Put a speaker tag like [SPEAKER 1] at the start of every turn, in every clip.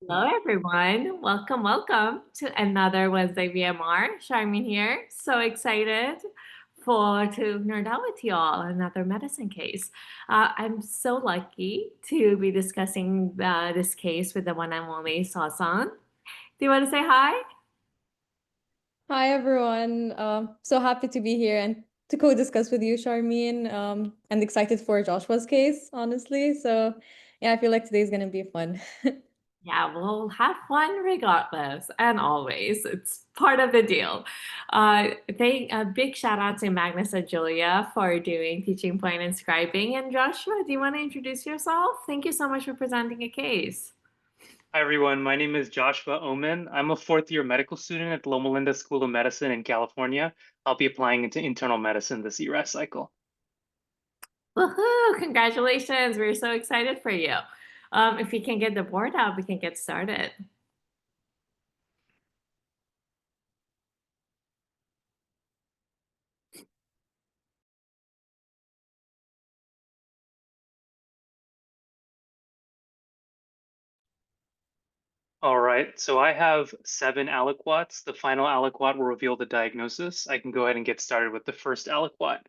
[SPEAKER 1] Hello, everyone. Welcome to another Wednesday VMR. Sharmin here. So excited to nerd out with y'all another medicine case. I'm so lucky to be discussing this case with the one and only Sawsan. Do you want to say hi?
[SPEAKER 2] Hi everyone. So happy to be here and to co-discuss with you, Charmaine. And excited for Joshua's case, honestly. So yeah, I feel like today's gonna be fun.
[SPEAKER 1] Yeah, we'll have fun regardless, and always. It's part of the deal. A big shout out to Magnus and Julia for doing teaching point and scribing. And Joshua, do you want to introduce yourself? Thank you so much for presenting a case.
[SPEAKER 3] Hi everyone, my name is Joshua Omen. I'm a fourth year medical student at Loma Linda School of Medicine in California. I'll be applying into internal medicine this ERAS cycle.
[SPEAKER 1] Woohoo! Congratulations. We're so excited for you. If we can get the board out, we can get started.
[SPEAKER 3] All right, so I have 7 aliquots. The final aliquot will reveal the diagnosis. I can go ahead and get started with the first aliquot.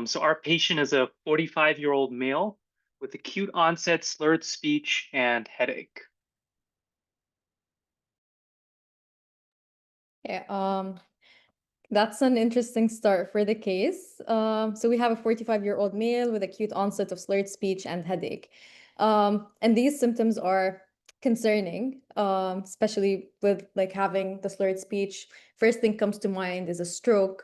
[SPEAKER 3] So our patient is a 45-year-old male with acute onset slurred speech and headache.
[SPEAKER 2] Yeah, that's an interesting start for the case. So we have a 45-year-old male with acute onset of slurred speech and headache. And these symptoms are concerning, especially with like having the slurred speech. First thing comes to mind is a stroke.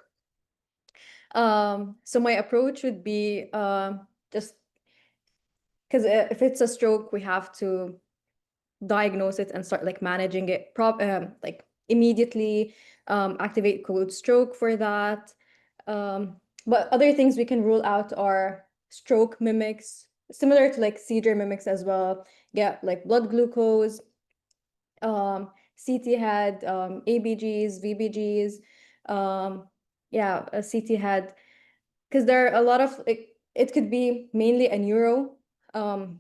[SPEAKER 2] So my approach would be just because if it's a stroke, we have to diagnose it and start like managing it like immediately, activate code stroke for that. But other things we can rule out are stroke mimics, similar to like seizure mimics as well. Get like blood glucose, CT head, ABGs, VBGs, yeah, a CT head, because there are a lot of like it could be mainly a neuro, um,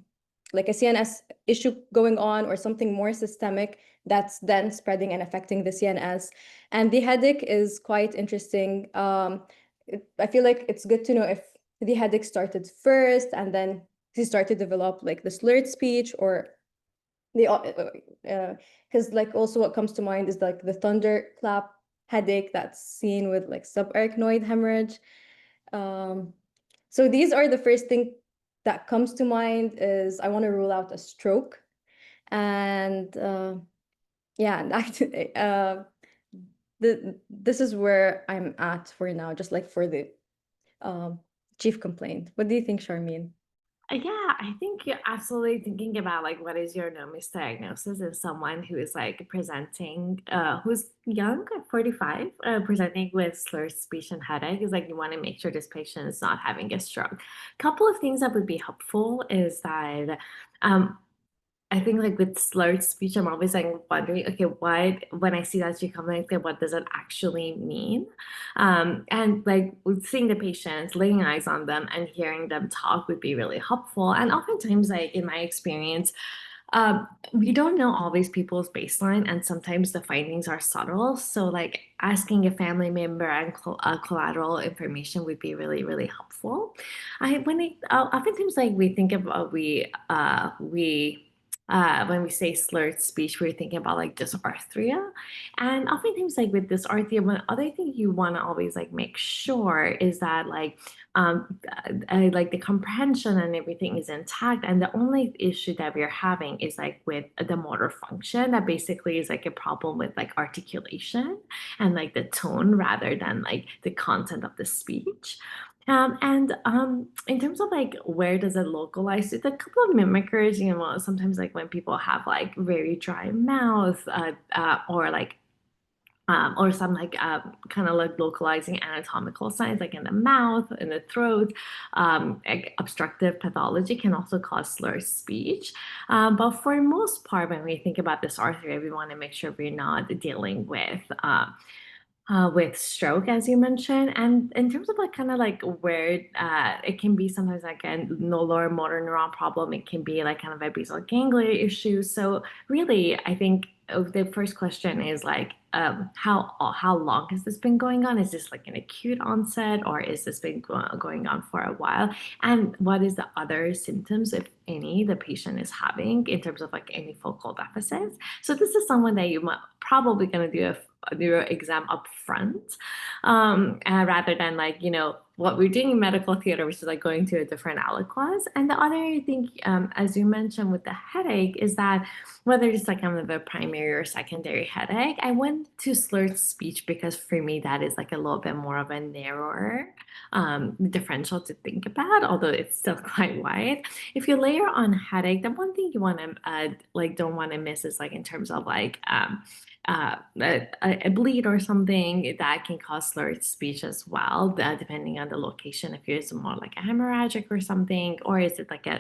[SPEAKER 2] like a CNS issue going on or something more systemic that's then spreading and affecting the CNS. And the headache is quite interesting. I feel like it's good to know if the headache started first and then he started to develop like the slurred speech, or the because like also what comes to mind is like the thunderclap headache that's seen with like subarachnoid hemorrhage. um, so these are the first thing that comes to mind is I want to rule out a stroke. And yeah, and this is where I'm at for now, just like for the um, chief complaint. What do you think, Charmaine?
[SPEAKER 1] Yeah, I think you're absolutely thinking about like what is your misdiagnosis is someone who is like presenting, who's young, like 45, presenting with slurred speech and headache is like you want to make sure this patient is not having a stroke. Couple of things that would be helpful is that um, I think like with slurred speech, I'm always like wondering, okay, what when I see that she comes like, what does it actually mean? And like with seeing the patients, laying eyes on them, and hearing them talk would be really helpful. And oftentimes, like in my experience, we don't know always people's baseline, and sometimes the findings are subtle. So, like asking a family member and collateral information would be really, really helpful. Oftentimes like we think about we when we say slurred speech, we're thinking about like dysarthria. And oftentimes, like with dysarthria, one other thing you want to always like make sure is that like the comprehension and everything is intact. And the only issue that we're having is like with the motor function, that basically is like a problem with like articulation and like the tone rather than like the content of the speech. And in terms of like where does it localize, it's a couple of mimickers, sometimes like when people have like very dry mouth, or some like kind of like localizing anatomical signs like in the mouth, in the throat. Like obstructive pathology can also cause slurred speech. But for most part, when we think about dysarthria, we want to make sure we're not dealing with with stroke, as you mentioned. And in terms of like kind of like where it can be sometimes like a no lower motor neuron problem, it can be like kind of a basal ganglia issue. So really, I think the first question is like, how long has this been going on? Is this like an acute onset, or is this been going on for a while? And what is the other symptoms, if any, the patient is having in terms of like any focal deficits? So this is someone that you might probably going to do a neuro exam up front, rather than like, what we're doing in medical theater, which is like going to a different aliquots. And the other thing, as you mentioned with the headache, is that whether it's like kind of a primary or secondary headache, I went to slurred speech because for me that is like a little bit more of a narrower differential to think about, although it's still quite wide. If you layer on headache, the one thing you want to like don't want to miss is like in terms of like a bleed or something that can cause slurred speech as well, depending on the location. If it's more like a hemorrhagic or something, or is it like a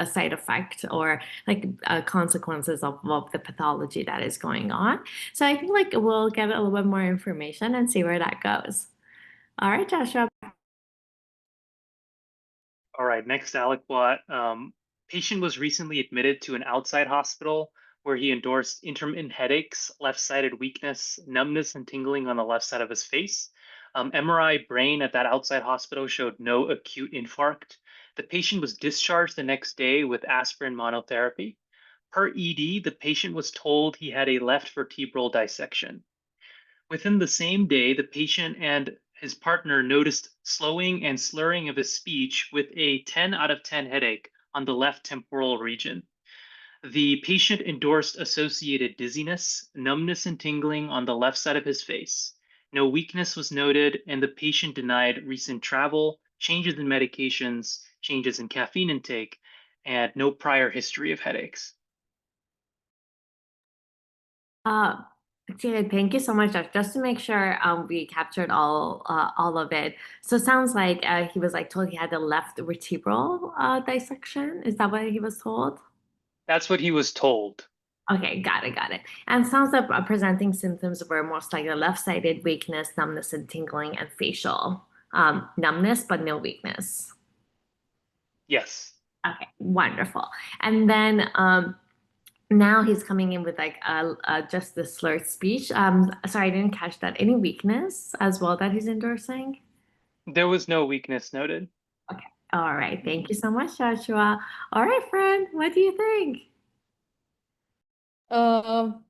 [SPEAKER 1] side effect or like consequences of the pathology that is going on. So I think like we'll get a little bit more information and see where that goes. All right, Joshua.
[SPEAKER 3] All right, next aliquot. Patient was recently admitted to an outside hospital where he endorsed intermittent headaches, left-sided weakness, numbness, and tingling on the left side of his face. MRI brain at that outside hospital showed no acute infarct. The patient was discharged the next day with aspirin monotherapy. Per ED, the patient was told he had a left vertebral dissection. Within the same day, the patient and his partner noticed slowing and slurring of his speech with a 10 out of 10 headache on the left temporal region. The patient endorsed associated dizziness, numbness, and tingling on the left side of his face. No weakness was noted, and the patient denied recent travel, changes in medications, changes in caffeine intake, and no prior history of headaches.
[SPEAKER 1] Uh, okay, thank you so much, Josh. Just to make sure we captured all of it. So it sounds like he was like told he had a left vertebral dissection. Is that what he was told?
[SPEAKER 3] That's what he was told.
[SPEAKER 1] Okay, got it, got it. And sounds like presenting symptoms were most likely left-sided weakness, numbness, and tingling, and facial numbness, but no weakness.
[SPEAKER 3] Yes.
[SPEAKER 1] Okay, wonderful. And then now he's coming in with like just the slurred speech. Sorry, I didn't catch that. Any weakness as well that he's endorsing?
[SPEAKER 3] There was no weakness noted.
[SPEAKER 1] Okay, all right. Thank you so much, Joshua. All right, friend, what do you think?
[SPEAKER 2] Um,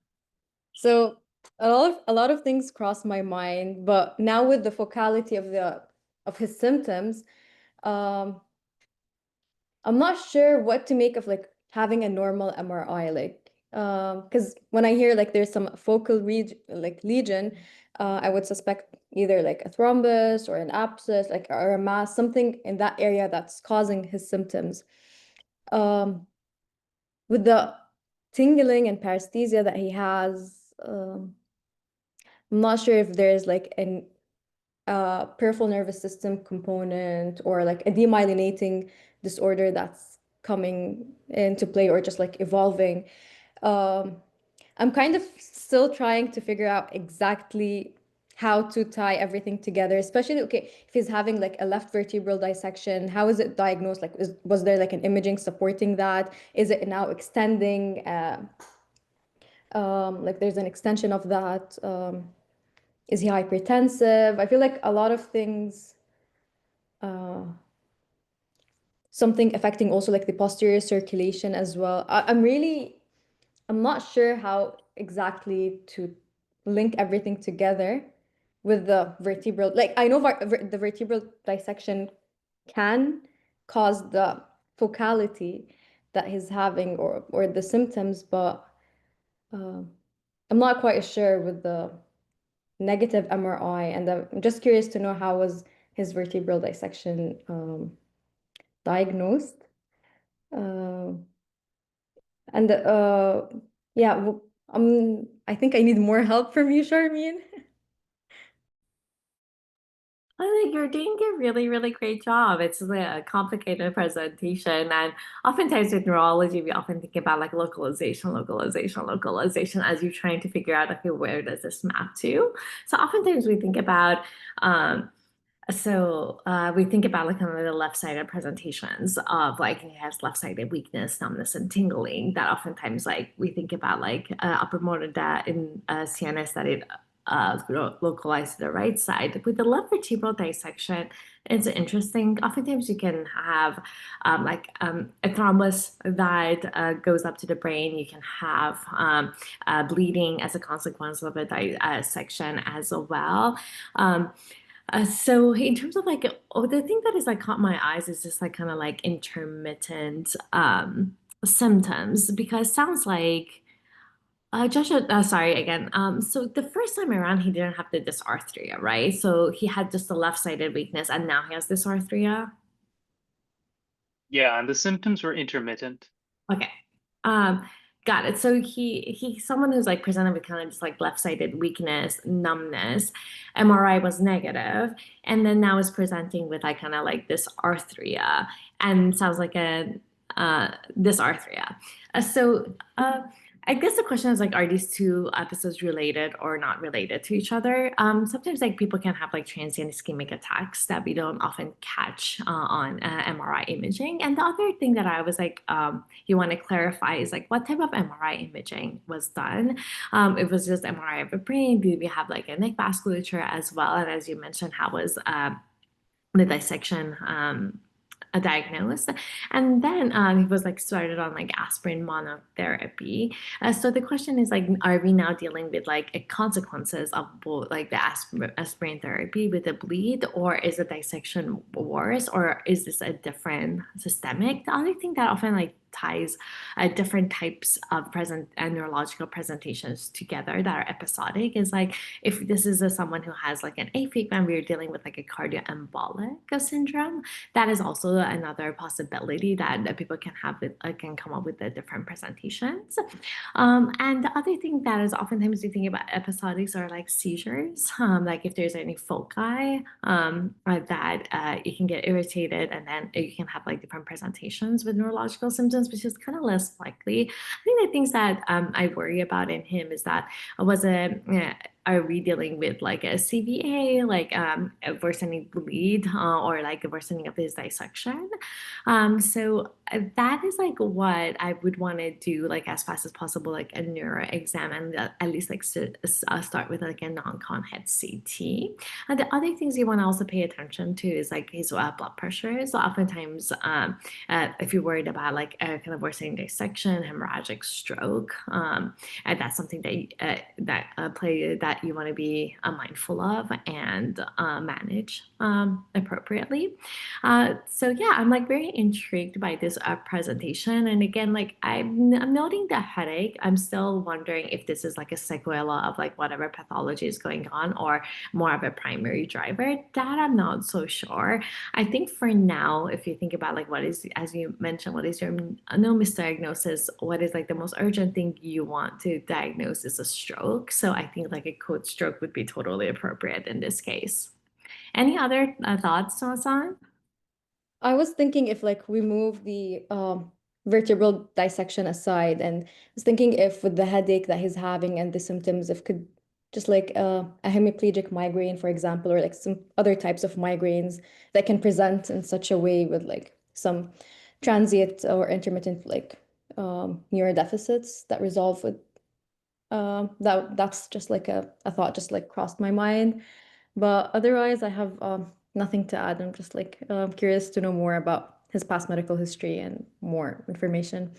[SPEAKER 2] so a lot of things cross my mind, but now with the focality of his symptoms, um, I'm not sure what to make of like having a normal MRI, like because when I hear like there's some focal lesion, I would suspect either like a thrombus or an abscess, like or a mass, something in that area that's causing his symptoms. Um, with the tingling and paresthesia that he has, I'm not sure if there's like an peripheral nervous system component or like a demyelinating disorder that's coming into play or just like evolving. Um, I'm kind of still trying to figure out exactly how to tie everything together, especially okay, if he's having like a left vertebral dissection, how is it diagnosed? Like, was there like an imaging supporting that? Is it now extending? Like there's an extension of that. Is he hypertensive? I feel like a lot of things, uh, something affecting also like the posterior circulation as well. I'm not sure how exactly to link everything together with the vertebral. Like I know the vertebral dissection can cause the focality that he's having or the symptoms, but uh, I'm not quite sure with the negative MRI, and I'm just curious to know how was his vertebral dissection diagnosed. Uh, and yeah, I think I need more help from you, Charmin.
[SPEAKER 1] I think you're doing a really, really great job. It's a complicated presentation, and oftentimes with neurology, we often think about like localization, localization, localization as you're trying to figure out, okay, where does this map to? So oftentimes we think about um, we think about like kind of the left-sided presentations of like it has left-sided weakness, numbness, and tingling. That oftentimes like we think about like upper motor that in CNS that it localized to the right side. With the left vertebral dissection, it's interesting. Oftentimes you can have a thrombus that goes up to the brain. You can have bleeding as a consequence of a dissection as well. Um, so in terms of like, oh, the thing that is like caught my eyes is just like kind of like intermittent symptoms because sounds like Joshua, sorry again. So the first time around he didn't have the dysarthria, right? So he had just the left-sided weakness and now he has dysarthria.
[SPEAKER 3] Yeah, and the symptoms were intermittent.
[SPEAKER 1] Okay. Um, got it. So he's someone who's like presented with kind of just like left-sided weakness, numbness. MRI was negative, and then now is presenting with like kind of like this arthria and sounds like a dysarthria. So I guess the question is like, are these two episodes related or not related to each other? Sometimes like people can have like transient ischemic attacks that we don't often catch on MRI imaging. And the other thing that I was like, you want to clarify is like what type of MRI imaging was done. It was just MRI of the brain. Did we have like a neck vasculature as well? And as you mentioned, how was the dissection diagnosed, and then he was like started on like aspirin monotherapy. So the question is like, are we now dealing with like consequences of both like the aspirin therapy with the bleed, or is the dissection worse, or is this a different systemic? The other thing that often like ties different types of present and neurological presentations together that are episodic is like if this is someone who has like an AFib and we're dealing with like a cardioembolic syndrome, that is also another possibility that people can have with can come up with the different presentations. And the other thing that is oftentimes you think about episodics are like seizures, like if there's any foci that you can get irritated and then you can have like different presentations with neurological symptoms, which is kind of less likely. I think the things that I worry about in him is that was a are we dealing with like a CVA, like a worsening bleed or like a worsening of his dissection? So that is like what I would want to do like as fast as possible, like a neuro exam and at least like start with like a non-con head CT. And the other things you want to also pay attention to is like his blood pressure. So oftentimes if you're worried about like a kind of worsening dissection, hemorrhagic stroke, and that's something that you want to be mindful of and manage appropriately. So yeah, I'm like very intrigued by this presentation. And again, like I'm noting the headache. I'm still wondering if this is like a sequela of like whatever pathology is going on or more of a primary driver. That I'm not so sure. I think for now, if you think about like what is, as you mentioned, what is your no misdiagnosis, what is like the most urgent thing you want to diagnose is a stroke. So I think like a code stroke would be totally appropriate in this case. Any other thoughts, Sawsan?
[SPEAKER 2] I was thinking if like we move the vertebral dissection aside, and I was thinking if with the headache that he's having and the symptoms, if could just like a hemiplegic migraine, for example, or like some other types of migraines that can present in such a way with like some transient or intermittent like neurodeficits that resolve with that's just like a thought just like crossed my mind. But otherwise, I have nothing to add. I'm just like curious to know more about his past medical history and more information.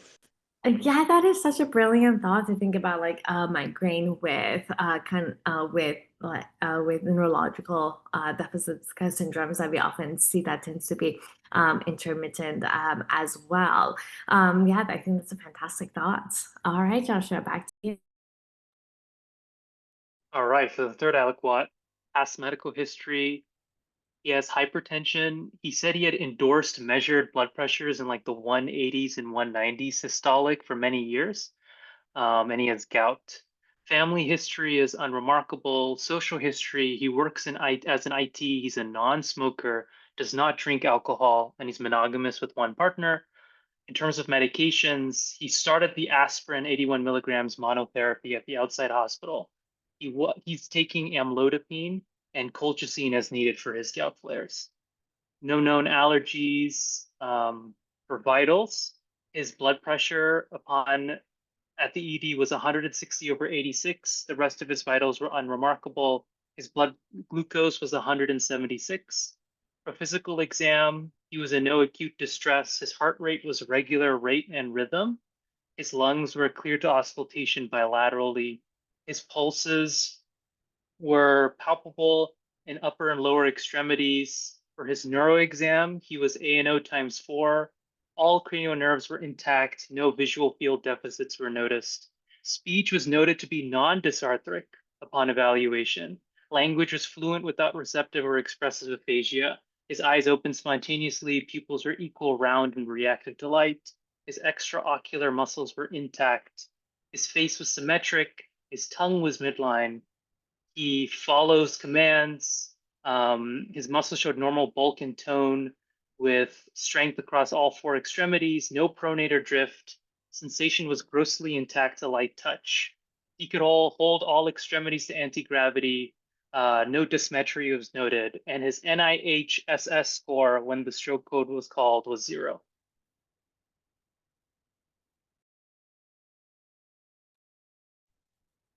[SPEAKER 1] Yeah, that is such a brilliant thought to think about, like migraine with with neurological deficits, kind of syndromes that we often see that tends to be intermittent as well. Yeah, I think that's a fantastic thought. All right, Joshua, back to you.
[SPEAKER 3] All right, for the third aliquot, past medical history. He has hypertension. He said he had endorsed measured blood pressures in like the 180s and 190s systolic for many years. And he has gout. Family history is unremarkable. Social history, he works as an IT, he's a non-smoker, does not drink alcohol, and he's monogamous with one partner. In terms of medications, he started the aspirin 81 milligrams monotherapy at the outside hospital. He's taking amlodipine and colchicine as needed for his gout flares. No known allergies. For vitals, his blood pressure upon at the ED was 160 over 86. The rest of his vitals were unremarkable. His blood glucose was 176. For physical exam, he was in no acute distress. His heart rate was regular rate and rhythm. His lungs were clear to auscultation bilaterally. His pulses were palpable in upper and lower extremities. For his neuro exam, he was ANO times 4. All cranial nerves were intact. No visual field deficits were noticed. Speech was noted to be non-dysarthric upon evaluation. Language was fluent without receptive or expressive aphasia. His eyes opened spontaneously. Pupils were equal, round, and reactive to light. His extraocular muscles were intact. His face was symmetric. His tongue was midline. He follows commands. His muscles showed normal bulk and tone with strength across all 4 extremities, no pronate or drift. Sensation was grossly intact to light touch. He could hold all extremities to anti-gravity. No dysmetry was noted. And his NIH-SS score when the stroke code was called was 0.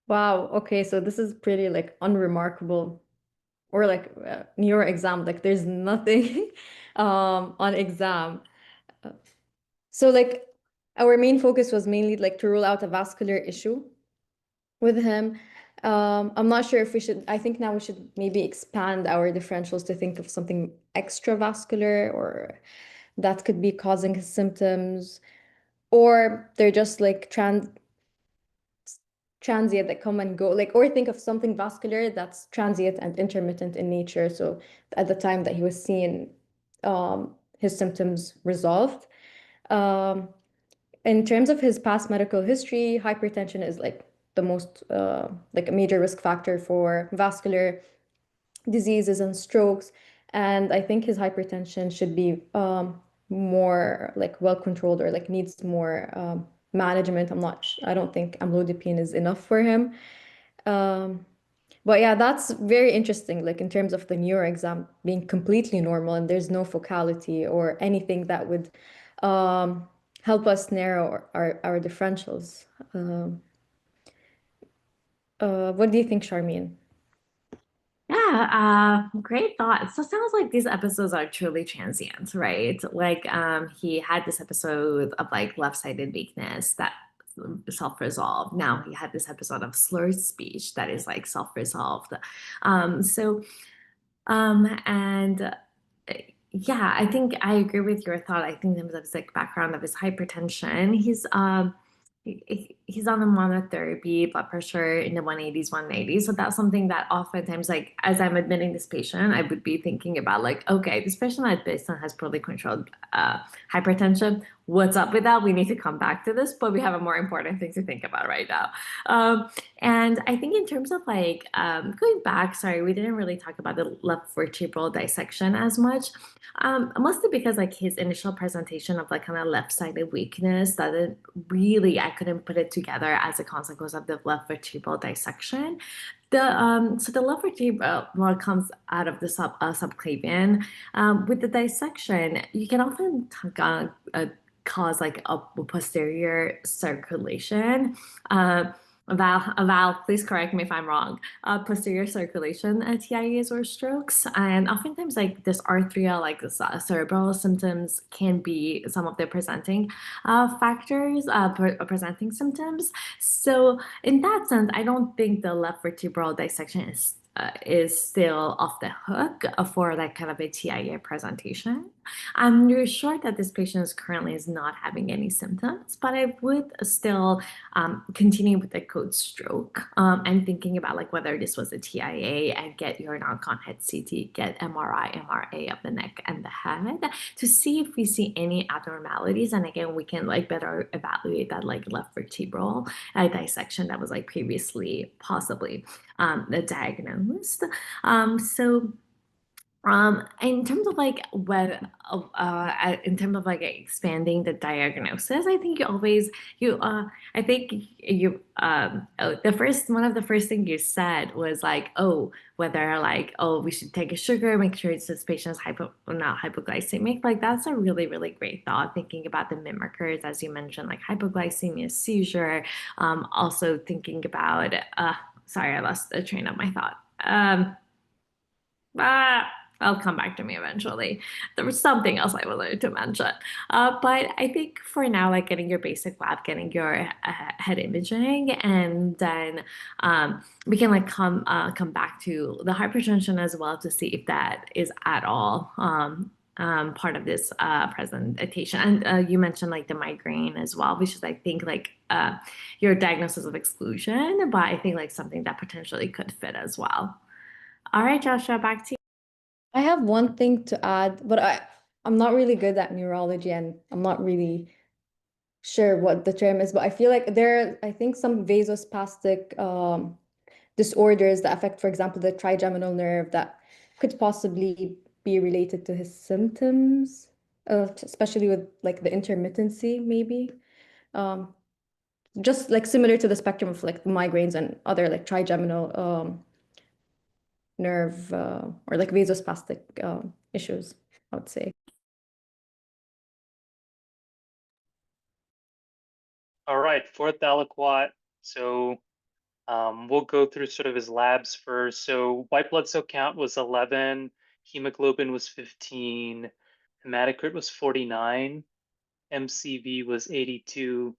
[SPEAKER 2] Wow. Okay, so this is pretty like unremarkable, or like neuro exam. Like there's nothing on exam. So like our main focus was mainly like to rule out a vascular issue with him. I'm not sure if we should, I think now we should maybe expand our differentials to think of something extravascular or that could be causing his symptoms, or they're just like transient that come and go, like, or think of something vascular that's transient and intermittent in nature. So at the time that he was seeing his symptoms resolved. In terms of his past medical history, hypertension is like the most like a major risk factor for vascular diseases and strokes. And I think his hypertension should be more like well controlled, or like needs more management. I don't think amlodipine is enough for him. But yeah, that's very interesting, like in terms of the neuro exam being completely normal and there's no focality or anything that would help us narrow our differentials. What do you think, Charmian?
[SPEAKER 1] Yeah, great thoughts. So it sounds like these episodes are truly transient, right? Like he had this episode of like left-sided weakness that self-resolved. Now he had this episode of slurred speech that is like self-resolved. So and yeah, I think I agree with your thought. I think in terms of his like background of his hypertension, he's on the monotherapy, blood pressure in the 180s, 190s. So that's something that oftentimes, like as I'm admitting this patient, I would be thinking about like, okay, this patient at baseline has poorly controlled hypertension. What's up with that? We need to come back to this, but we have a more important thing to think about right now. And I think in terms of like going back, sorry, we didn't really talk about the left vertebral dissection as much. Mostly because like his initial presentation of like kind of left-sided weakness that it really I couldn't put it together as a consequence of the left vertebral dissection. So the left vertebral well, comes out of the subclavian. With the dissection, you can often cause like a posterior circulation. Val, please correct me if I'm wrong. Posterior circulation TIAs or strokes, and oftentimes like this arthria, like this cerebral symptoms, can be some of the presenting factors, presenting symptoms. So in that sense, I don't think the left vertebral dissection is still off the hook for that kind of a TIA presentation. I'm sure that this patient is currently not having any symptoms, but I would still continue with the code stroke and thinking about like whether this was a TIA and get your non-con head CT, get MRI, MRA of the neck and the head to see if we see any abnormalities. And again, we can like better evaluate that like left vertebral dissection that was like previously possibly diagnosed. So in terms of like in terms of like expanding the diagnosis, I think you always I think you one of the first things you said was like, oh, whether like, oh, we should take a sugar, make sure it's this patient's not hypoglycemic. Like that's a really, really great thought, thinking about the mimickers, as you mentioned, like hypoglycemia, seizure, also thinking about sorry, I lost the train of my thought. Ah, I'll come back to me eventually. There was something else I wanted to mention. But I think for now, like getting your basic lab, getting your head imaging, and then we can like come back to the hypertension as well to see if that is at all part of this presentation. And you mentioned like the migraine as well, which is I think like your diagnosis of exclusion, but I think like something that potentially could fit as well. All right, Joshua, back to you.
[SPEAKER 2] I have one thing to add, but I'm not really good at neurology and I'm not really sure what the term is, but I feel like I think some vasospastic disorders that affect, for example, the trigeminal nerve that could possibly be related to his symptoms, especially with like the intermittency, maybe. Um, just like similar to the spectrum of like migraines and other like trigeminal nerve or like vasospastic issues, I would say.
[SPEAKER 3] All right, fourth aliquot. So we'll go through sort of his labs first. So white blood cell count was 11, hemoglobin was 15, hematocrit was 49, MCV was 82,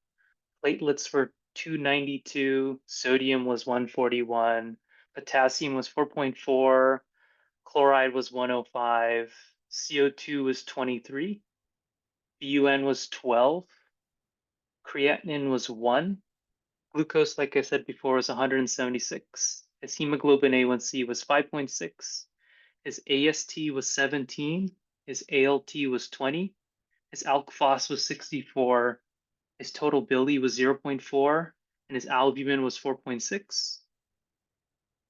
[SPEAKER 3] platelets were 292, sodium was 141, potassium was 4.4, chloride was 105, CO2 was 23, BUN was 12, creatinine was 1, glucose, like I said before, was 176. His hemoglobin A1C was 5.6. His AST was 17. His ALT was 20. His alk phos was 64. His total bili was 0.4. And his albumin was 4.6.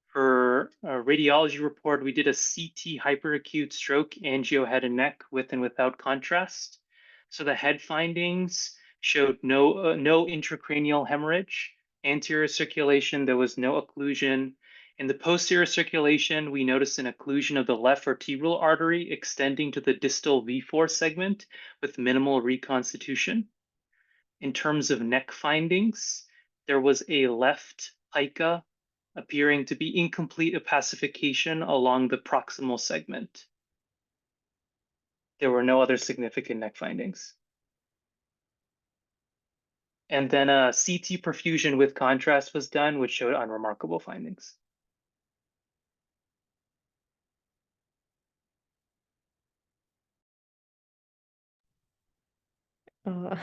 [SPEAKER 3] For a radiology report, we did a CT hyperacute stroke, angio head and neck with and without contrast. So the head findings showed no intracranial hemorrhage. Anterior circulation, there was no occlusion. In the posterior circulation, we noticed an occlusion of the left vertebral artery extending to the distal V4 segment with minimal reconstitution. In terms of neck findings, there was a left pica appearing to be incomplete opacification along the proximal segment. There were no other significant neck findings. And then a CT perfusion with contrast was done, which showed unremarkable findings.
[SPEAKER 2] Uh,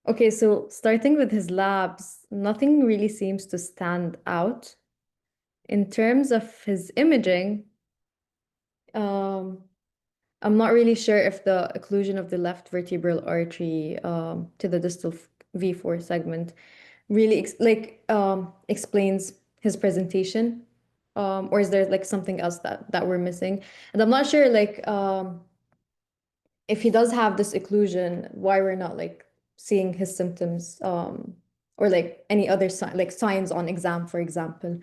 [SPEAKER 2] okay, so starting with his labs, nothing really seems to stand out. In terms of his imaging, I'm not really sure if the occlusion of the left vertebral artery to the distal V4 segment really explains his presentation, or is there like something else that we're missing? And I'm not sure like if he does have this occlusion, why we're not like seeing his symptoms or like any other signs on exam, for example.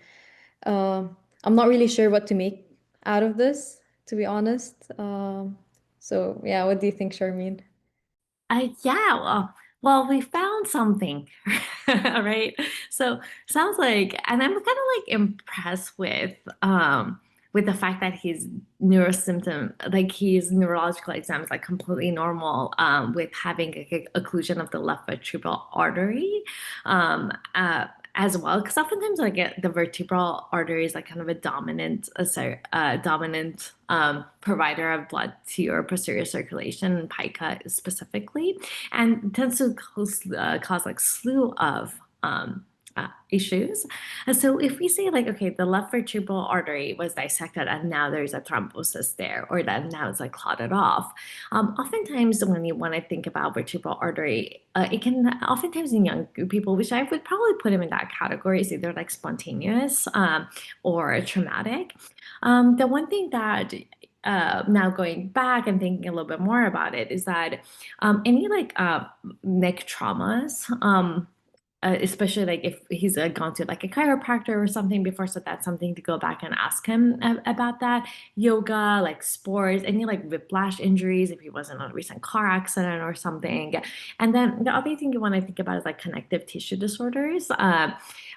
[SPEAKER 2] I'm not really sure what to make out of this, to be honest. So yeah, what do you think, Charmaine?
[SPEAKER 1] Yeah, well, we found something, right? So sounds like, and I'm kind of like impressed with the fact that his like his neurological exam is like completely normal, with having a occlusion of the left vertebral artery, as well, because oftentimes like the vertebral artery is like kind of a dominant provider of blood to your posterior circulation, and pica specifically, and tends to cause like slew of issues. And so if we say like, okay, the left vertebral artery was dissected and now there's a thrombosis there, or that now it's like clotted off, oftentimes when you want to think about vertebral artery, it can oftentimes in young people, which I would probably put them in that category, is either like spontaneous or traumatic. The one thing that now going back and thinking a little bit more about it is that any like neck traumas, especially like if he's gone to like a chiropractor or something before, so that's something to go back and ask him about that. Yoga, like sports, any like whiplash injuries if he was in a recent car accident or something. And then the other thing you want to think about is like connective tissue disorders,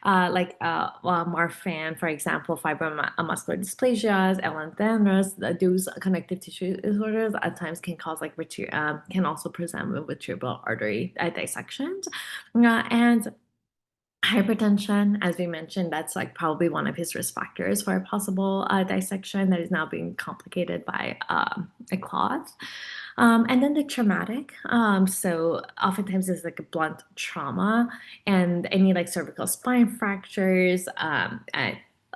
[SPEAKER 1] Marfan, for example, fibromuscular dysplasias, erythemas. Those connective tissue disorders at times can cause like can also present with vertebral artery dissections. And hypertension, as we mentioned, that's like probably one of his risk factors for a possible dissection that is now being complicated by a clot. And then the traumatic. So oftentimes it's like a blunt trauma, and any like cervical spine fractures,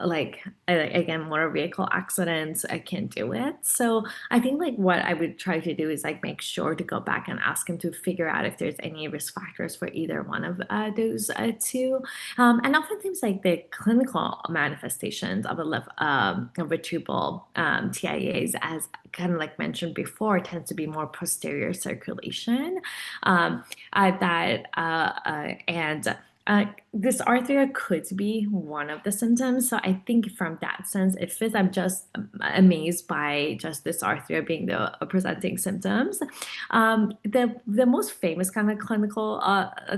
[SPEAKER 1] again, motor vehicle accidents, I can't do it. So I think like what I would try to do is like make sure to go back and ask him to figure out if there's any risk factors for either one of those two. And oftentimes like the clinical manifestations of a vertebral TIAs, as kind of like mentioned before, tends to be more posterior circulation. Dysarthria could be one of the symptoms. So I think from that sense, it fits. I'm just amazed by just dysarthria being the presenting symptoms. The most famous kind of clinical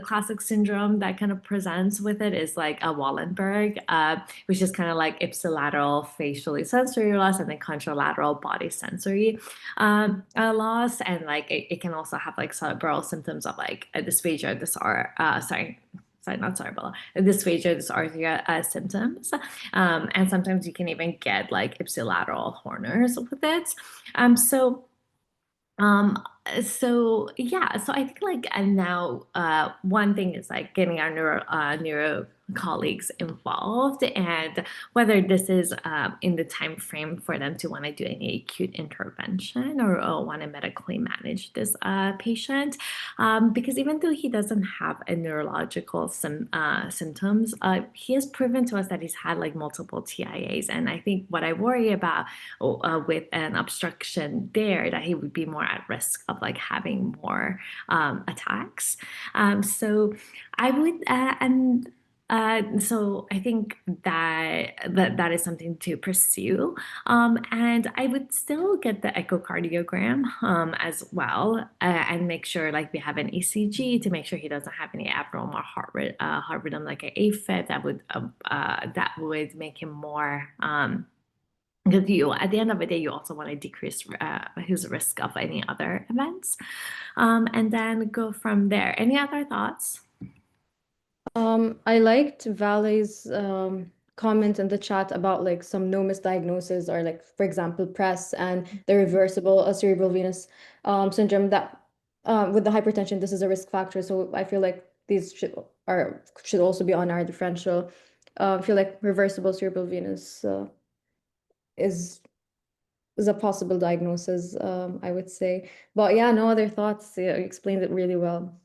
[SPEAKER 1] classic syndrome that kind of presents with it is like a Wallenberg, which is kind of like ipsilateral facially sensory loss and then contralateral body sensory loss. And like it can also have like cerebral symptoms of like a dysphagia, not cerebral, dysphagia, dysarthria symptoms. And sometimes you can even get like ipsilateral Horner's with it. So um, so I think like and now one thing is like getting our neuro colleagues involved, and whether this is in the time frame for them to want to do any acute intervention or want to medically manage this patient, because even though he doesn't have a neurological symptoms, he has proven to us that he's had like multiple TIAs, and I think what I worry about with an obstruction there, that he would be more at risk of like having more attacks. So I would so I think that is something to pursue. And I would still get the echocardiogram as well, and make sure like we have an ECG to make sure he doesn't have any abnormal heart rhythm like an AFib that would make him more because you, at the end of the day, you also want to decrease his risk of any other events, and then go from there. Any other thoughts?
[SPEAKER 2] I liked Valley's comment in the chat about like some no misdiagnosis, or like, for example, PRES and the reversible cerebral venous syndrome that with the hypertension, this is a risk factor. So I feel like these should also be on our differential. I feel like reversible cerebral venous is a possible diagnosis, I would say. But yeah, no other thoughts. Yeah, you explained it really well.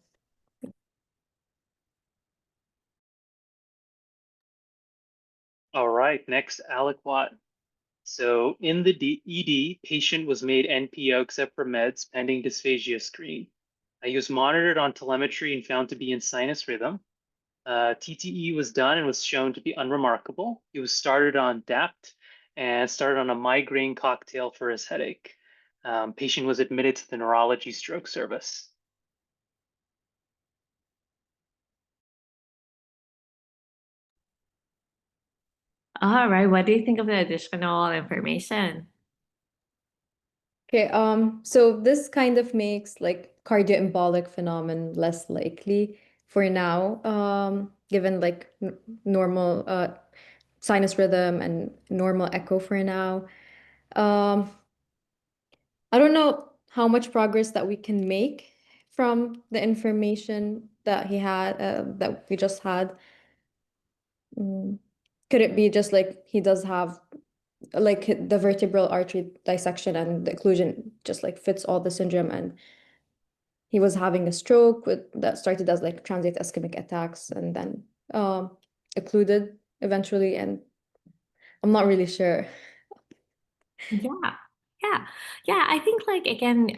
[SPEAKER 3] All right, next aliquot. So in the ED, patient was made NPO except for meds pending dysphagia screen. He was monitored on telemetry and found to be in sinus rhythm. TTE was done and was shown to be unremarkable. He was started on DAPT and started on a migraine cocktail for his headache. Patient was admitted to the neurology stroke service.
[SPEAKER 1] All right, what do you think of the additional information?
[SPEAKER 2] Okay, so this kind of makes like cardioembolic phenomenon less likely. for now, given like normal sinus rhythm and normal echo for now. Um, I don't know how much progress that we can make from the information that he had, that we just had. Mm. Could it be just like he does have like the vertebral artery dissection and the occlusion just like fits all the syndrome, and he was having a stroke that started as like transient ischemic attacks and then occluded eventually, and I'm not really sure.
[SPEAKER 1] Yeah, yeah, yeah. I think like again,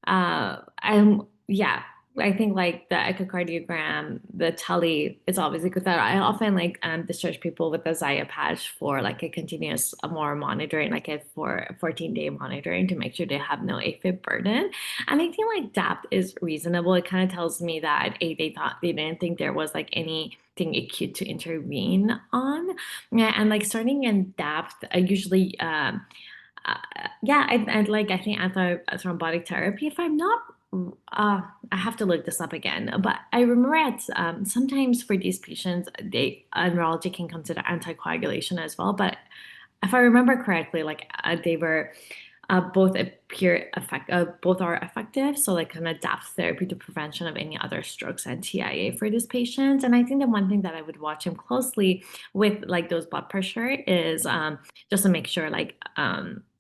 [SPEAKER 1] I'm yeah. I think like the echocardiogram, the tele is obviously good. That I often like discharge people with the Zaya patch for like a continuous more monitoring, like a for 14-day monitoring to make sure they have no AFib burden. And I think like DAPT is reasonable. It kind of tells me that they didn't think there was like anything acute to intervene on. Yeah, and like starting in DAPT, I usually uh, yeah, and like I think anti-thrombotic therapy. If I'm not, I have to look this up again. But I remember at sometimes for these patients, neurology can consider anticoagulation as well. But if I remember correctly, like they were both are effective. So like kind of adapt therapy to prevention of any other strokes and TIA for these patients. And I think the one thing that I would watch him closely with like those blood pressure is just to make sure like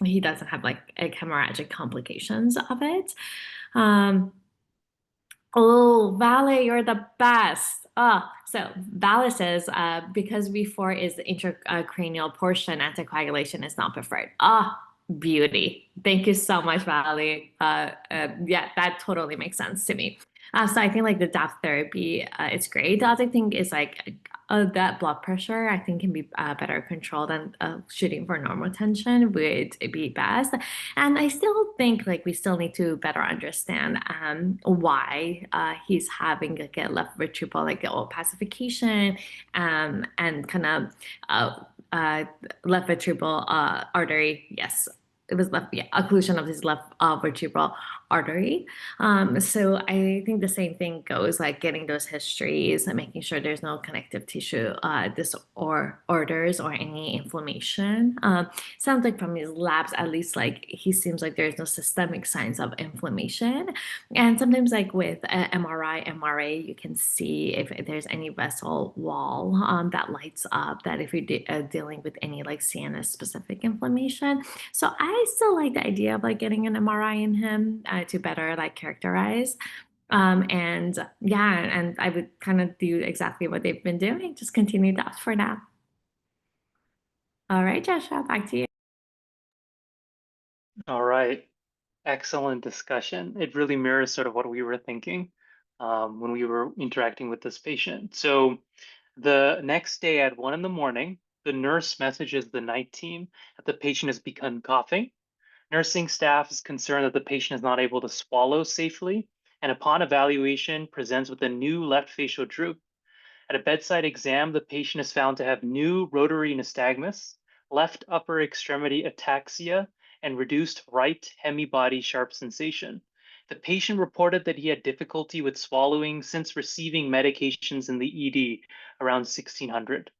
[SPEAKER 1] he doesn't have like hemorrhagic complications of it. Um, Oh, Vale, you're the best. So Vale says, because V4 is the intracranial portion, anticoagulation is not preferred. Beauty. Thank you so much, Vale. Yeah, that totally makes sense to me. So I think like the DAPT therapy, it's great. The other thing is like that blood pressure, I think can be better controlled, and shooting for normal tension would be best. And I still think like we still need to better understand why he's having like a left vertebral like pacification and kind of uh, uh, left vertebral artery. Yes, it was left, yeah, occlusion of his left vertebral artery. So I think the same thing goes like getting those histories and making sure there's no connective tissue disorders or any inflammation. Sounds like from his labs, at least like he seems like there's no systemic signs of inflammation. And sometimes like with MRI, MRA, you can see if there's any vessel wall that lights up, that if you're dealing with any like CNS specific inflammation. So I still like the idea of like getting an MRI in him to better like characterize. And yeah, and I would kind of do exactly what they've been doing, just continue that for now. All right, Joshua, back to you.
[SPEAKER 3] All right. Excellent discussion. It really mirrors sort of what we were thinking when we were interacting with this patient. So the next day at 1 in the morning, the nurse messages the night team that the patient has begun coughing. Nursing staff is concerned that the patient is not able to swallow safely, and upon evaluation, presents with a new left facial droop. At a bedside exam, the patient is found to have new rotary nystagmus, left upper extremity ataxia, and reduced right hemibody sharp sensation. The patient reported that he had difficulty with swallowing since receiving medications in the ED around 1600.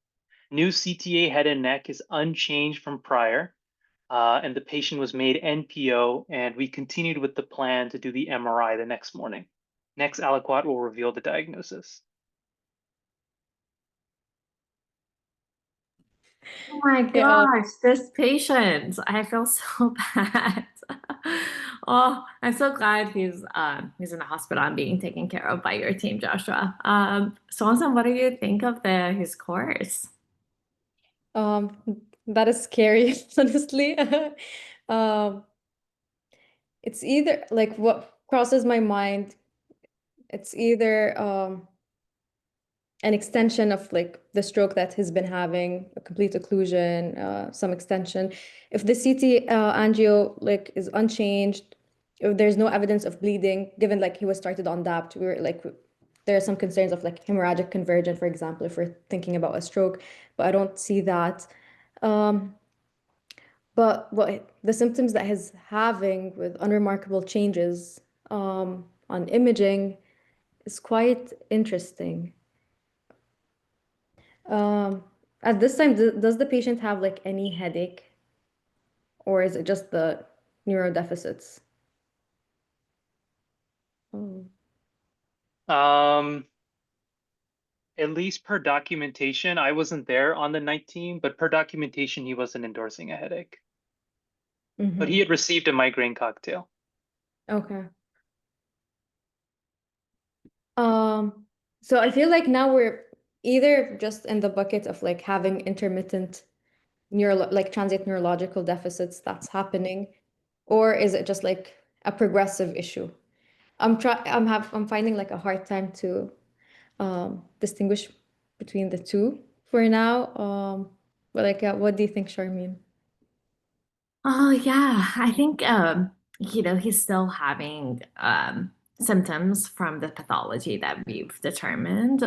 [SPEAKER 3] New CTA head and neck is unchanged from prior, and the patient was made NPO, and we continued with the plan to do the MRI the next morning. Next aliquot will reveal the diagnosis.
[SPEAKER 1] Oh my
[SPEAKER 2] Okay,
[SPEAKER 1] gosh, this patient. I feel so bad. Oh, I'm so glad he's in the hospital and being taken care of by your team, Joshua. Swanson, what do you think of his course?
[SPEAKER 2] um, that is scary, honestly. Um, it's either like what crosses my mind, it's either an extension of like the stroke that he's been having, a complete occlusion, some extension. If the CT angio like is unchanged, if there's no evidence of bleeding, given like he was started on DAPT, we were like there are some concerns of like hemorrhagic conversion, for example, if we're thinking about a stroke, but I don't see that. Um, but what the symptoms that he's having with unremarkable changes on imaging is quite interesting. Um, at this time, does the patient have like any headache, or is it just the neurodeficits? Oh.
[SPEAKER 3] Um, at least per documentation, I wasn't there on the night team, but per documentation, he wasn't endorsing a headache. But he
[SPEAKER 2] Mm-hmm.
[SPEAKER 3] had received a migraine cocktail.
[SPEAKER 2] Okay. Um, so I feel like now we're either just in the bucket of like having intermittent like transient neurological deficits that's happening, or is it just like a progressive issue? I'm finding like a hard time to distinguish between the two for now. But like, what do you think, Charmaine?
[SPEAKER 1] Oh yeah, I think he's still having symptoms from the pathology that we've determined.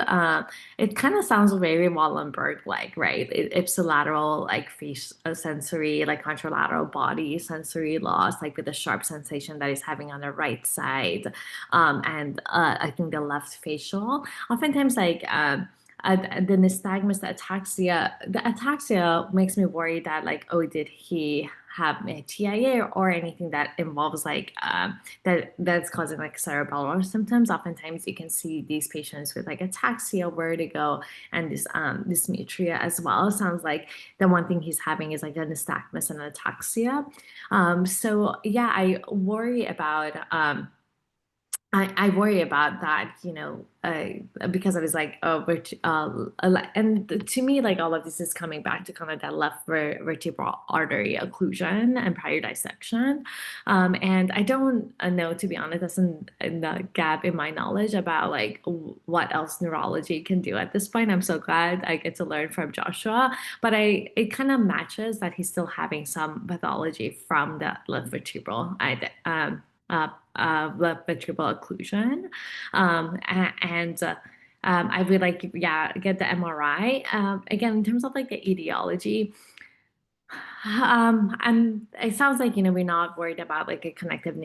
[SPEAKER 1] It kind of sounds very Wallenberg-like, right? Ipsilateral, like face sensory, like contralateral body sensory loss, like with the sharp sensation that he's having on the right side, and I think the left facial. Oftentimes, like the nystagmus, the ataxia makes me worry that like, oh, did he have a TIA or anything that involves like that's causing like cerebellar symptoms. Oftentimes you can see these patients with like ataxia, vertigo, and this dysmetria as well. It sounds like the one thing he's having is like a nystagmus and ataxia. So yeah, I worry about that, because I was like, oh, and to me, like all of this is coming back to kind of that left vertebral artery occlusion and prior dissection. And I don't know, to be honest, that's in the gap in my knowledge about like what else neurology can do at this point. I'm so glad I get to learn from Joshua, but it kind of matches that he's still having some pathology from the left vertebral. Uh, left vertebral occlusion. I would like, yeah, get the MRI. Again, in terms of like the etiology, and it sounds like, we're not worried about like a connective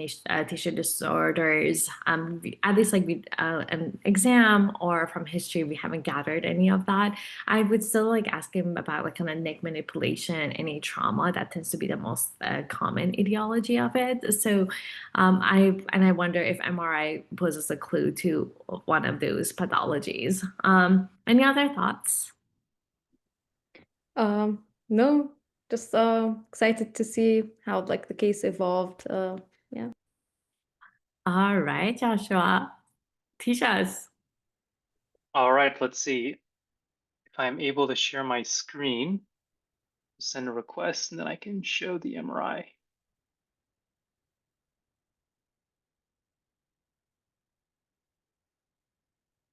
[SPEAKER 1] tissue disorders. At least like we an exam or from history, we haven't gathered any of that. I would still like ask him about like kind of neck manipulation, any trauma. That tends to be the most common etiology of it. So, I wonder if MRI poses a clue to one of those pathologies. Any other thoughts?
[SPEAKER 2] No, just excited to see how like the case evolved. Yeah.
[SPEAKER 1] All right, Joshua, teach us.
[SPEAKER 3] All right, let's see if I'm able to share my screen. Send a request, and then I can show the MRI.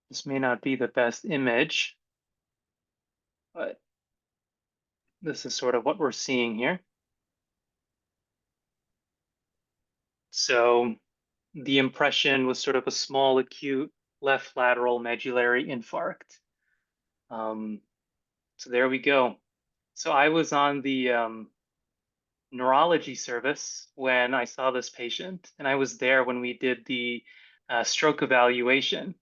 [SPEAKER 3] This may not be the best image, but this is sort of what we're seeing here. So the impression was sort of a small acute left lateral medullary infarct. So there we go. So I was on the neurology service when I saw this patient, and I was there when we did the stroke evaluation.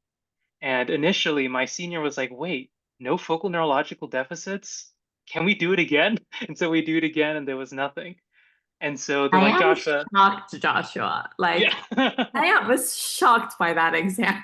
[SPEAKER 3] And initially, my senior was like, wait, no focal neurological deficits? Can we do it again? And so we do it again, and there was nothing. And so they're
[SPEAKER 1] I
[SPEAKER 3] like,
[SPEAKER 1] am
[SPEAKER 3] Joshua,
[SPEAKER 1] shocked, Joshua. Like,
[SPEAKER 3] yeah.
[SPEAKER 1] I was shocked by that exam.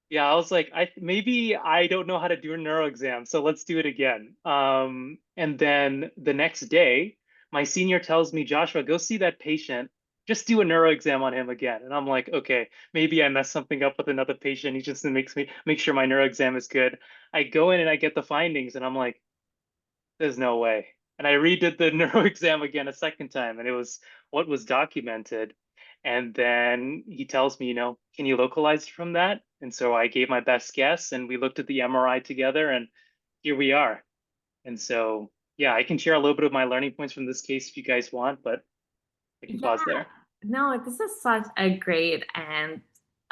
[SPEAKER 3] Yeah, I was like, maybe I don't know how to do a neuro exam, so let's do it again. And then the next day, my senior tells me, Joshua, go see that patient. Just do a neuro exam on him again. And I'm like, okay, maybe I messed something up with another patient. He just makes me make sure my neuro exam is good. I go in and I get the findings, and I'm like, there's no way. And I redid the neuro exam again a second time, and it was what was documented. And then he tells me, can you localize from that? And so I gave my best guess, and we looked at the MRI together, and here we are. And so, yeah, I can share a little bit of my learning points from this case if you guys want, but I can
[SPEAKER 1] Yeah,
[SPEAKER 3] pause there.
[SPEAKER 1] no, this is such a great and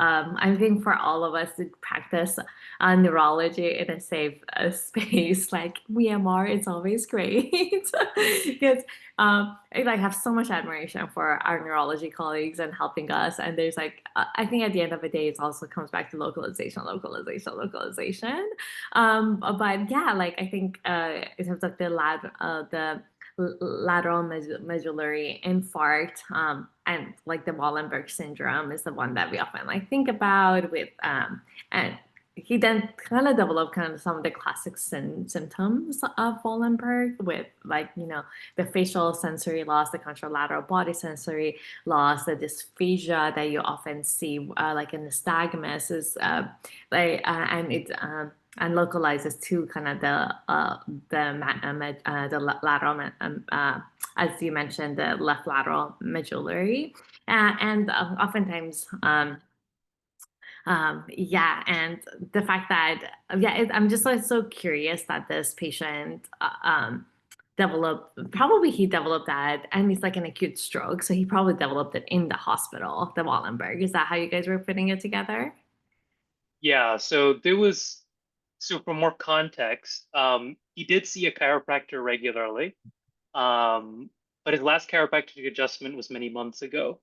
[SPEAKER 1] I think for all of us to practice neurology in a safe space, like VMR, it's always great because I like have so much admiration for our neurology colleagues and helping us. And there's like, I think at the end of the day, it also comes back to localization, localization, localization. But yeah, like I think in terms of the lateral medullary infarct, and like the Wallenberg syndrome is the one that we often like think about with, and he then kind of developed kind of some of the classic symptoms of Wallenberg with like, the facial sensory loss, the contralateral body sensory loss, the dysphagia that you often see like in nystagmus is and it and localizes to kind of the lateral, as you mentioned, the left lateral medullary, and oftentimes. Yeah, and the fact that I'm just like so curious that this patient he developed that, and it's like an acute stroke, so he probably developed it in the hospital, the Wallenberg. Is that how you guys were putting it together?
[SPEAKER 3] Yeah, so for more context, he did see a chiropractor regularly, um, but his last chiropractic adjustment was many months ago.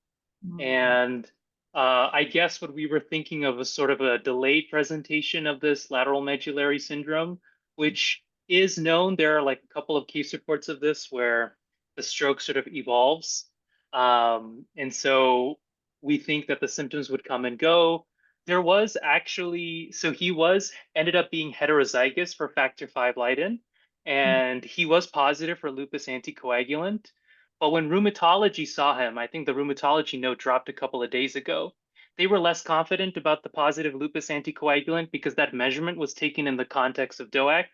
[SPEAKER 1] Mm.
[SPEAKER 3] And I guess what we were thinking of was sort of a delayed presentation of this lateral medullary syndrome, which is known. There are like a couple of case reports of this where the stroke sort of evolves. And so we think that the symptoms would come and go. There was actually, so he was ended up being heterozygous for factor V Leiden, and he was positive for lupus anticoagulant. But when rheumatology saw him, I think the rheumatology note dropped a couple of days ago. They were less confident about the positive lupus anticoagulant because that measurement was taken in the context of DOAC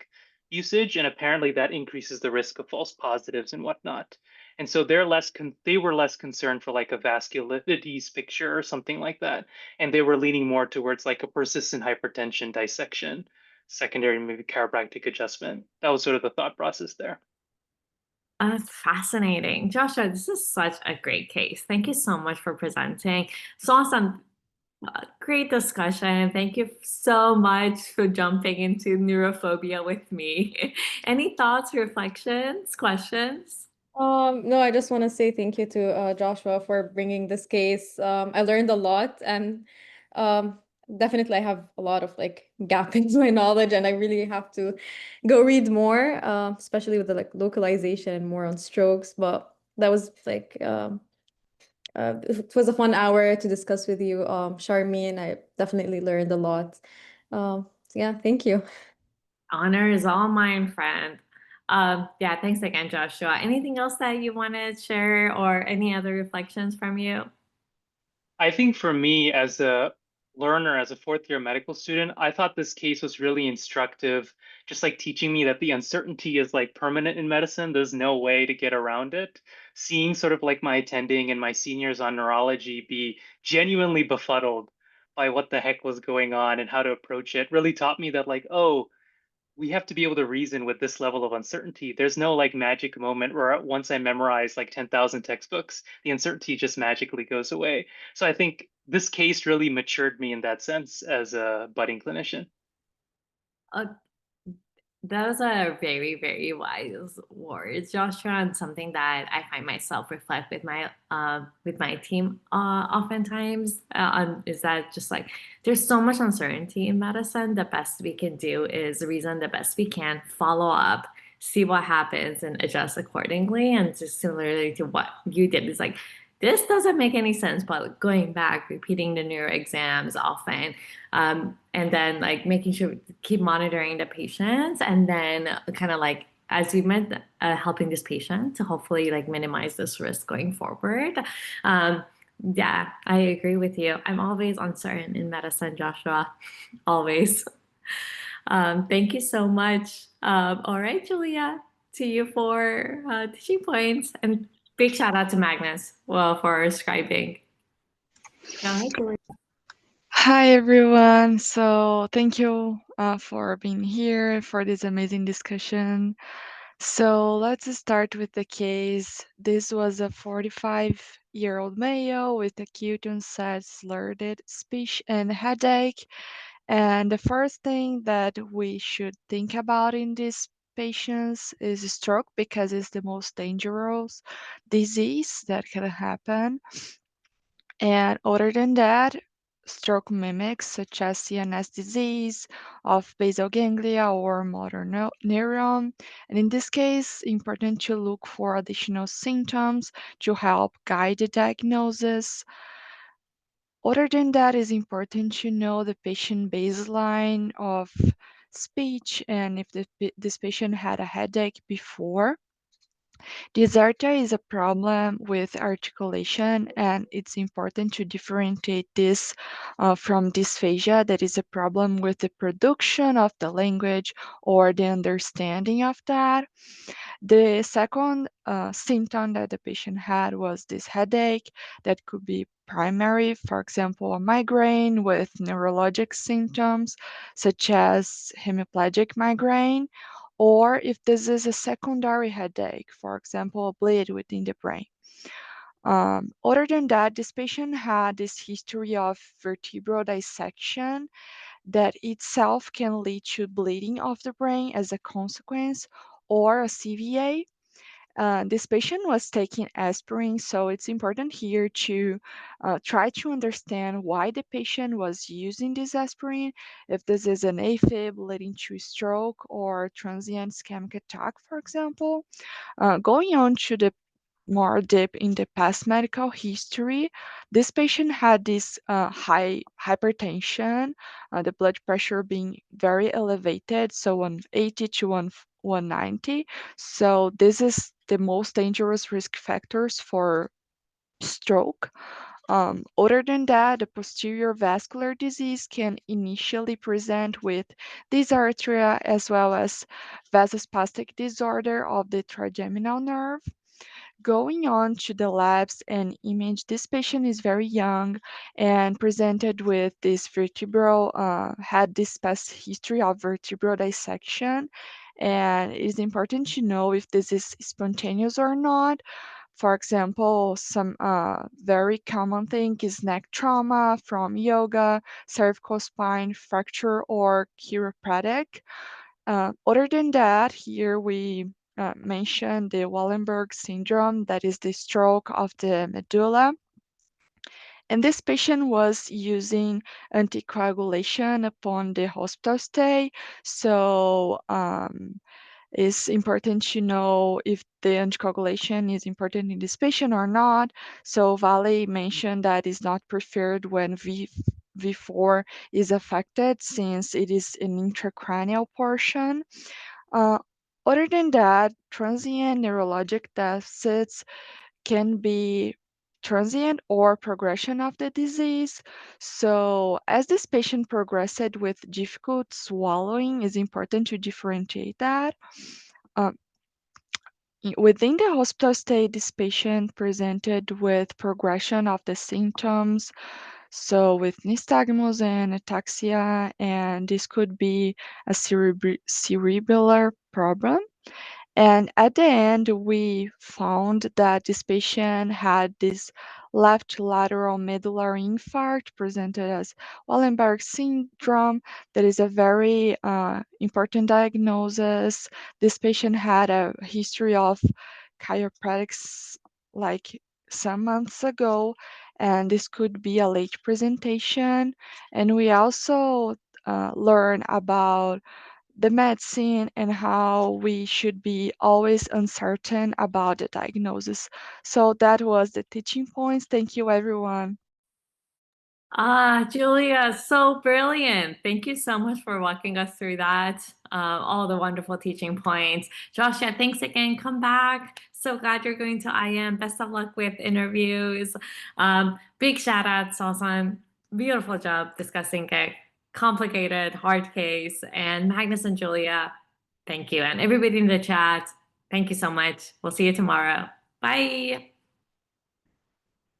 [SPEAKER 3] usage, and apparently that increases the risk of false positives and whatnot. And so they were less concerned for like a vasculitides picture or something like that, and they were leaning more towards like a persistent hypertension dissection, secondary maybe chiropractic adjustment. That was sort of the thought process there.
[SPEAKER 1] Fascinating. Joshua, this is such a great case. Thank you so much for presenting. So awesome. Great discussion. Thank you so much for jumping into neurophobia with me. Any thoughts, reflections, questions?
[SPEAKER 2] No, I just want to say thank you to Joshua for bringing this case. I learned a lot, and um, definitely I have a lot of like gap in my knowledge, and I really have to go read more, especially with the like localization and more on strokes. But that was like it was a fun hour to discuss with you, Charmaine. I definitely learned a lot. Yeah, thank you.
[SPEAKER 1] Honor is all mine, friend. Yeah, thanks again, Joshua. Anything else that you want to share or any other reflections from you?
[SPEAKER 3] I think for me as a learner, as a fourth year medical student, I thought this case was really instructive, just like teaching me that the uncertainty is like permanent in medicine. There's no way to get around it. Seeing sort of like my attending and my seniors on neurology be genuinely befuddled by what the heck was going on and how to approach it really taught me that like, oh, we have to be able to reason with this level of uncertainty. There's no like magic moment where once I memorize like 10,000 textbooks, the uncertainty just magically goes away. So I think this case really matured me in that sense as a budding clinician.
[SPEAKER 1] Uh, Those are very, very wise words, Joshua, and something that I find myself reflect with my team oftentimes. Is that just like there's so much uncertainty in medicine. The best we can do is reason the best we can, follow up, see what happens, and adjust accordingly. And just similarly to what you did, is like this doesn't make any sense, but going back, repeating the neuro exams often, and then like making sure to keep monitoring the patients, and then kind of like as you meant, helping this patient to hopefully like minimize this risk going forward. um, yeah, I agree with you. I'm always uncertain in medicine, Joshua. Always. Thank you so much. All right, Julia, to you for teaching points, and big shout out to Magnus, well, for scribing. Go ahead, Julia.
[SPEAKER 4] Hi everyone. So thank you for being here for this amazing discussion. So let's start with the case. This was a 45-year-old male with acute onset slurred speech and headache. And the first thing that we should think about in these patients is stroke because it's the most dangerous disease that can happen. And other than that, stroke mimics such as CNS disease of basal ganglia or motor neuron. And in this case, important to look for additional symptoms to help guide the diagnosis. Other than that, it's important to know the patient baseline of speech and if this patient had a headache before. Dysertia is a problem with articulation, and it's important to differentiate this from dysphagia, that is a problem with the production of the language or the understanding of that. The second symptom that the patient had was this headache that could be primary, for example, a migraine with neurologic symptoms such as hemiplegic migraine, or if this is a secondary headache, for example, a bleed within the brain. Other than that, this patient had this history of vertebral dissection that itself can lead to bleeding of the brain as a consequence, or a CVA. This patient was taking aspirin, so it's important here to try to understand why the patient was using this aspirin, if this is an AFib leading to stroke or transient ischemic attack, for example. Going on to the more deep in the past medical history, this patient had this high hypertension, the blood pressure being very elevated, so 180 to 190. So this is the most dangerous risk factors for stroke. Other than that, the posterior vascular disease can initially present with dysarthria as well as vasospastic disorder of the trigeminal nerve. Going on to the labs and image, this patient is very young and presented with this vertebral, had this past history of vertebral dissection. And it is important to know if this is spontaneous or not. For example, some very common thing is neck trauma from yoga, cervical spine fracture, or chiropractic. Other than that, here we mention the Wallenberg syndrome, that is the stroke of the medulla. And this patient was using anticoagulation upon the hospital stay. So it's important to know if the anticoagulation is important in this patient or not. So Vale mentioned that is not preferred when V4 is affected, since it is an intracranial portion. Uh, Other than that, transient neurologic deficits can be transient or progression of the disease. So as this patient progressed with difficult swallowing, it's important to differentiate that. Um, Within the hospital stay, this patient presented with progression of the symptoms, so with nystagmus and ataxia, and this could be a cerebellar problem. And at the end, we found that this patient had this left lateral medullary infarct presented as Wallenberg syndrome. That is a very important diagnosis. This patient had a history of chiropractics like some months ago, and this could be a late presentation. And we also learn about the medicine and how we should be always uncertain about the diagnosis. So that was the teaching points. Thank you, everyone.
[SPEAKER 1] Ah, Julia, so brilliant. Thank you so much for walking us through that. All the wonderful teaching points. Joshua, thanks again. Come back. So glad you're going to IM. Best of luck with interviews. Big shout out, Sawsan. Beautiful job discussing a complicated, hard case. And Magnus and Julia, thank you. And everybody in the chat, thank you so much. We'll see you tomorrow. Bye.